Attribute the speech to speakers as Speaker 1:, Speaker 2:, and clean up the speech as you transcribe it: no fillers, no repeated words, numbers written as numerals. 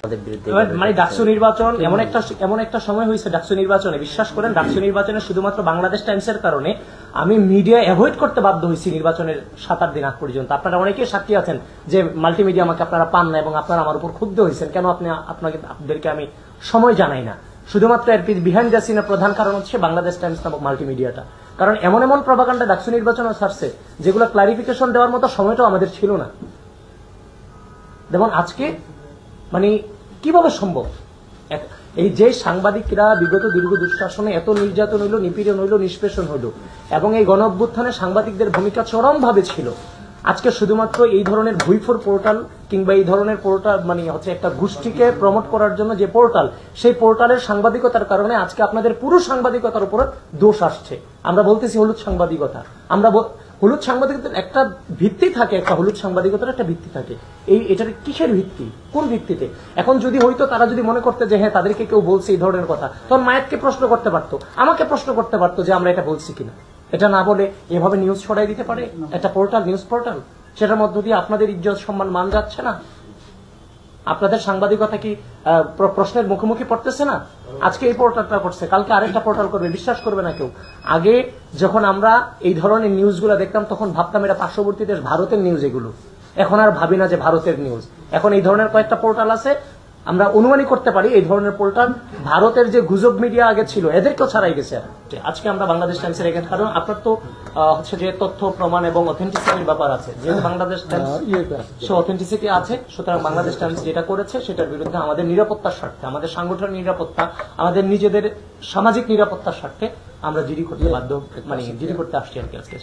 Speaker 1: মানে ডাকসু নির্বাচন এমন একটা সময় হয়েছে, ডাকসু নির্বাচনে বিশ্বাস করেন, ডাকসু নির্বাচনে শুধুমাত্র বাংলাদেশ টাইমসের কারণে আমি মিডিয়া অ্যাভয়েড করতে বাধ্য হয়েছি নির্বাচনের 7-8 দিন আগ পর্যন্ত। আপনারা অনেকেই সাক্ষী আছেন যে মাল্টিমিডিয়া আমাকে আপনারা পান না এবং আপনারা আমার উপর ক্ষুব্ধ হয়েছেন কেন আপনাদেরকে আমি সময় জানাই না। শুধুমাত্র এর বিহাইন্ড দ্য সিনের প্রধান কারণ হচ্ছে বাংলাদেশ টাইমস নামক মাল্টিমিডিয়াটা। কারণ এমন প্রভাকাণ্ডা ডাকসু নির্বাচনে ছাড়ছে যেগুলো ক্লারিফিকেশন দেওয়ার মতো সময়টাও আমাদের ছিল না। যেমন আজকে মানে কিভাবে সম্ভব এই যে সাংবাদিকরা বিগত দীর্ঘ দুঃশাসনে এত নির্যাতন হইল, নিপীড়ন হইল, নিষ্পেষণ হইল এবং এই গণ অভ্যুত্থানে সাংবাদিকদের ভূমিকা চরমভাবে ছিল। আজকে শুধুমাত্র এই ধরনের ভুইফোর পোর্টাল কিংবা এই ধরনের পোর্টাল মানে হচ্ছে একটা গোষ্ঠীকে প্রমোট করার জন্য যে পোর্টাল, সেই পোর্টালের সাংবাদিকতার কারণে আজকে আপনাদের পুরো সাংবাদিকতার উপর দোষ আসছে। আমরা বলতেছি হলুদ সাংবাদিকতা, আমরা হলুদ সাংবাদিকতার একটা ভিত্তি থাকে, একটা হলুদ সাংবাদিকতার একটা ভিত্তি থাকে। এটার কিসের ভিত্তি, কোন ভিত্তিতে? এখন যদি হয়তো তারা যদি মনে করতে যে হ্যাঁ তাদেরকে কেউ বলছে এই ধরনের কথা, তখন মায়েরকে প্রশ্ন করতে পারতো, আমাকে প্রশ্ন করতে পারতো যে আমরা এটা বলছি কিনা। এটা না বলে এভাবে নিউজ ছড়াই দিতে পারে একটা পোর্টাল, নিউজ পোর্টাল, সেটার মধ্য দিয়ে আপনাদের ইজ্জত সম্মান মান যাচ্ছে না? আপনাদের সাংবাদিকতা কি প্রশ্নের মুখোমুখি পড়তেছে না? আজকে এই পোর্টালটা করছে, কালকে আরেকটা পোর্টাল করবে, বিশ্বাস করবে না কেউ। আগে যখন আমরা এই ধরনের নিউজগুলো দেখতাম তখন ভাবতাম এটা পার্শ্ববর্তী দেশ ভারতের নিউজ এগুলো, এখন আর ভাবি না যে ভারতের নিউজ। এখন এই ধরনের কয়েকটা পোর্টাল আছে, আমরা অনুমানই করতে পারি এই ধরনের পোর্টাল ভারতের যে গুজব মিডিয়া আগে ছিল এদেরকেও ছাড়াই গেছে আজকে আমরা বাংলাদেশ টাইমসের এখানে। কারণ আপনার তো হচ্ছে যে তথ্য প্রমাণ এবং অথেন্টিসিটির ব্যাপার আছে, যেহেতু বাংলাদেশ টাইমস অথেন্টিসিটি আছে, সুতরাং বাংলাদেশ টাইমস যেটা করেছে সেটার বিরুদ্ধে আমাদের নিরাপত্তার স্বার্থে, আমাদের সাংগঠনিক নিরাপত্তা, আমাদের নিজেদের সামাজিক নিরাপত্তার স্বার্থে আমরা জিডি করতে বাধ্য, মানে জিডি করতে আসছি আর কি আজকে।